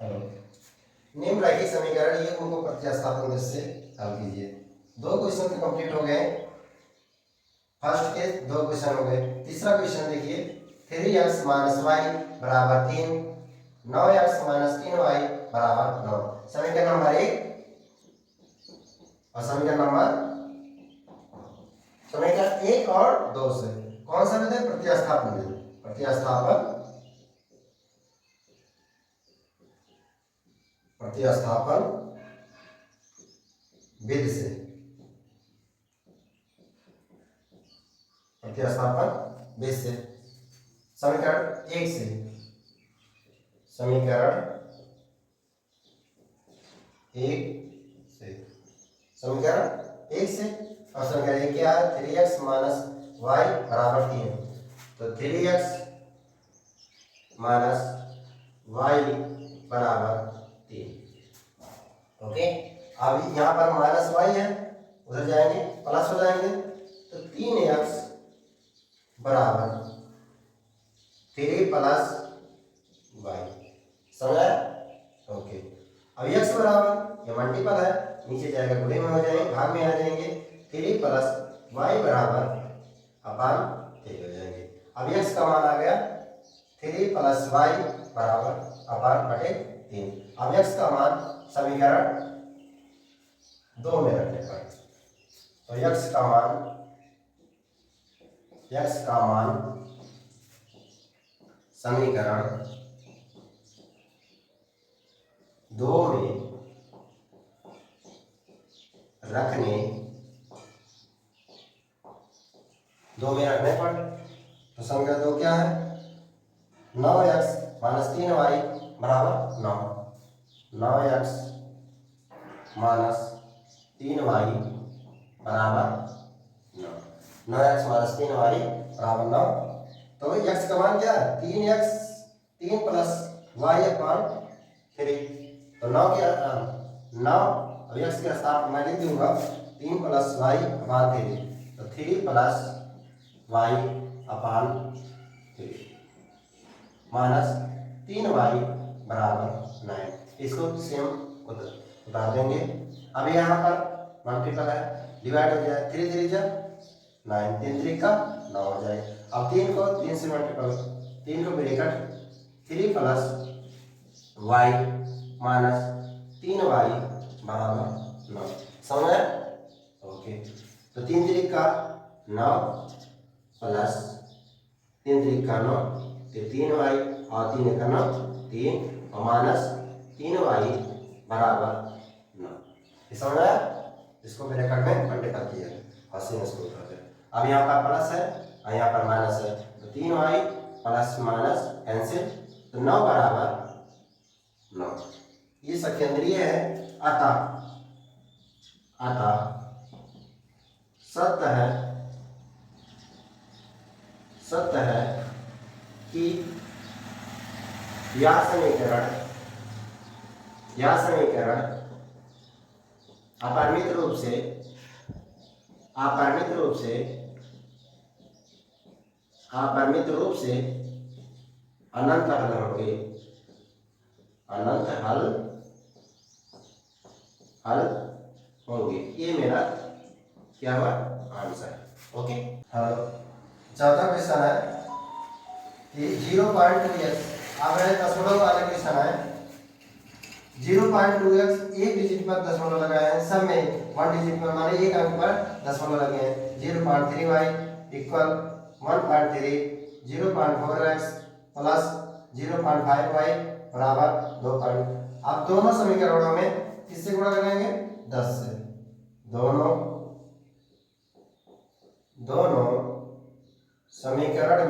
Hello, निम्नलिखित समीकरण ये उनको प्रतिस्थापन से हल कीजिए। दो क्वेश्चन तो कंप्लीट हो गए। फर्स्ट के दो क्वेश्चन हो गए। तीसरा क्वेश्चन देखिए, 3x माइनस वाई बराबर 3, 9x माइनस 3y बराबर 9। समीकरण नंबर 1 और समीकरण 1 और 2 से कौन सा विधि? प्रतिस्थापन विधि। प्रतिस्थापन विधि से समीकरण 1 से समीकरण 1 से और समीकरण 1 क्या है? 3x माइनस वाई बराबर 3। तो 3x माइनस वाई बराबर 3। ओके, अब यहाँ पर माइनस वाई है, उधर जाएंगे प्लस हो जाएंगे, तो 3x बराबर 3 प्लस वाई। समझ आया? ओके, अब x बराबर, ये मल्टीपल है, नीचे जाएगा गुणे में हो जाएंगे, भाग में आ जाएंगे, 3 प्लस वाई बराबर अपान 3 हो जाएंगे। अब x का मान आ गया 3 प्लस वाई बराबर अपान बटे 3। अब x का मान समीकरण 2 में रखने पर, तो x का मान समीकरण 2 में रखने पर तो समीकरण 2 क्या है? 9x माइनस 3y बराबर 9। 9x माइनस 3y बराबर 9। 9x माइनस 3y बराबर 9। तो x का मान क्या है? 3 प्लस वाई अपान 3। तो 9 के 9, अब x के स्थान मैं लिख दूंगा 3 प्लस वाई अपान 3। तो 3 प्लस वाई अपान 3 माइनस 3y बराबर 9। इसको सेम उतार देंगे। अब यहाँ पर मल्टीपल है, डिवाइड हो जाए, 3 3 जा 9, 3 3 का 9 हो जाए। अब 3 को 3 से मल्टीपल, 3 को bracket 3 plus Y minus 3y बराबर 9। समझ आया? ओके, तो 3 3 का 9 प्लस 3 3 का 9, तो 3y और 3 का 9 3 और माइनस 3y बराबर 9। ये समझ आया? इसको ब्रैकेट में मल्टीपल किया और sin इसको उतार दिया। अब यहाँ पर प्लस है और यहाँ पर माइनस है, तो 3y प्लस माइनस कैंसिल, तो 9 बराबर 9। ये सकेंद्रीय है, अतः सत्य है कि यह समीकरण अपरिमित रूप से अनंत हल होंगे। ये मेरा क्या हुआ? आंसर। ओके, हेलो, चौथा क्वेश्चन है कि 0.2x, अब है दशमलव वाला क्वेश्चन है। 0.2x एक डिजिट पर दशमलव लगाए हैं, सब में 1 डिजिट पर, माने एक अंक पर दशमलव लगे हैं। 0.3y equal 1.3, 0.4x plus 0.5y बराबर 2 पॉइंट। अब दोनों समीकरणों में किससे गुणा करेंगे? 10 से। दोनों समीकरण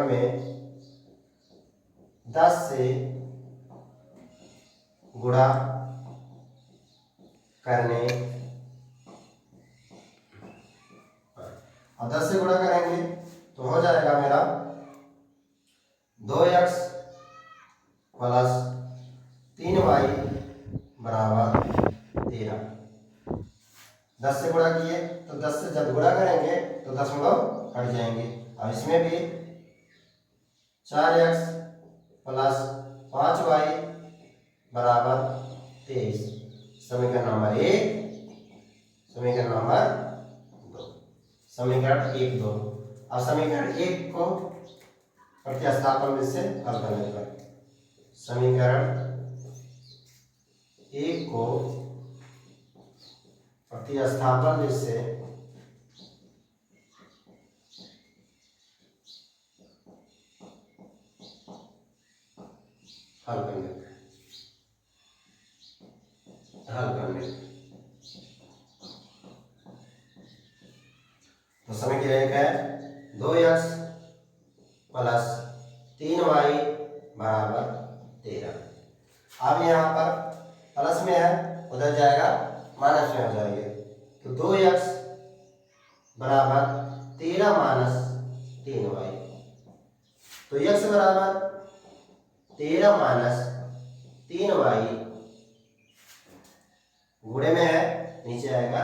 में 10 से गुणा करने, अब 10 से गुणा करेंगे तो हो जाएगा मेरा 2x प्लस 3y बराबर 13। 10 से गुणा किए तो 10 से जब गुणा करेंगे तो दशमलव हट जाएंगे। अब इसमें भी 4x प्लस 5y बराबर 23। समीकरण नंबर 1, समीकरण नंबर 2, समीकरण 1 2। अब समीकरण 1 को प्रतिस्थापन से हल करने पर समीकरण 1 को प्रतिस्थापन से हल करने तो समीकरण 1 है 2x प्लस 3y बराबर 13। अब यहाँ पर प्लस में है, उधर जाएगा माइनस में हो जाएंगे। तो 2x बराबर 13 माइनस 3y। तो x बराबर 13 माइनस 3y गुणे में है, नीचे आएगा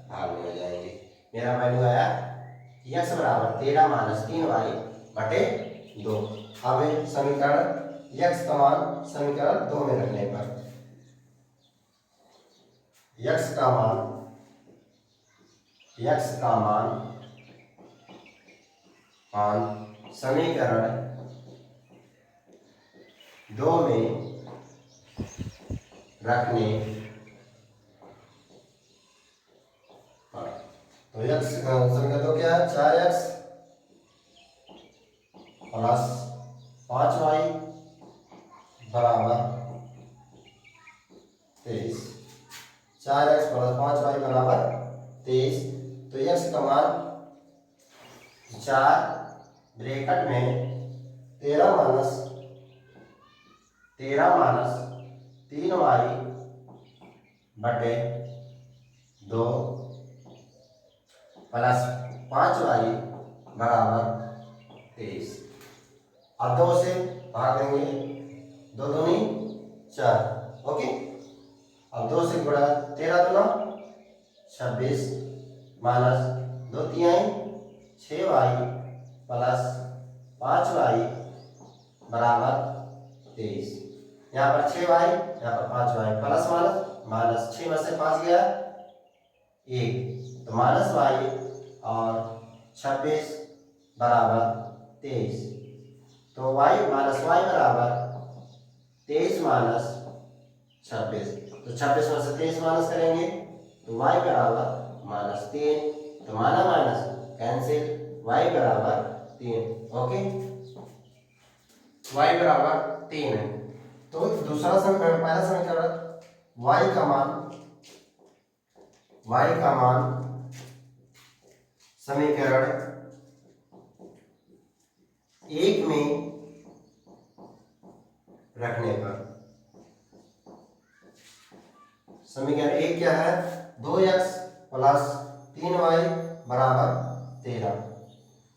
भाग में हो जाएंगे। मेरा वैल्यू आया x बराबर 13 माइनस 3y बटे 2। अब समीकरण x का मान समीकरण 2 में रखने पर x का मान समीकरण 2 में रखने पर तो x समीकरण 2 क्या है 4x प्लस 5y बराबर 23। 4x प्लस 5y बराबर 23। तो x का मान 4 ब्रैकेट में 13 माइनस 3y बटे 2 प्लस 5y बराबर 23। अब 2 से भाग देंगे, 2 दूनी 4। ओके, अब 2 से गुणा 13 दूना 26 माइनस 2 तिहाई 6y प्लस 5y बराबर 23। यहाँ पर 6y, यहाँ पर 5y, प्लस माइनस 6 में से 5 गया 1, तो माइनस y और 26 बराबर 23। तो y माइनस y बराबर 23 माइनस 26। तो 26 में से 23 माइनस करेंगे तो y बराबर -3। तो माइनस कैंसिल, y बराबर 3। ओके, y बराबर 3 है। तो दूसरा समीकरण, पहला समीकरण y का मान समीकरण 1 में रखने पर समीकरण 1 क्या है 2x प्लस 3y बराबर 13।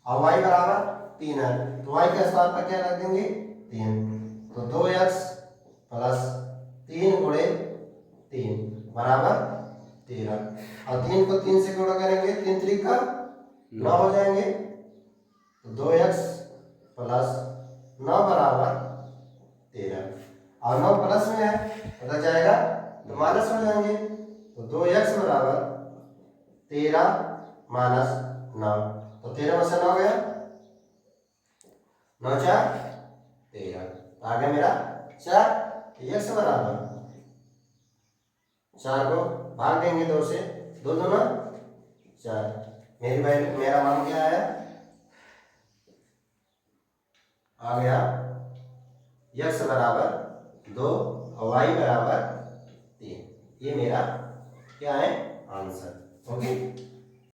और y बराबर 3 है, तो y के स्थान पर क्या रख देंगे 3। तो 2x प्लस 3 गुणे 3 बराबर 13। और 3 को 3 से गुणा करेंगे, 3 3 का 9 हो जाएंगे। तो 2x प्लस 9 बराबर 13। और 9 प्लस में है, उधर जाएगा तो माइनस हो जाएंगे। तो 2x बराबर 13 माइनस 9। तो 13 में से 9 गया, 9 4 13, आगे मेरा 4। x बराबर 4 को भाग देंगे 2 से, 2 दूना 4। मेरा मान क्या आया, आ गया x बराबर 2 और y बराबर 3। ये मेरा क्या है आंसर। ओके।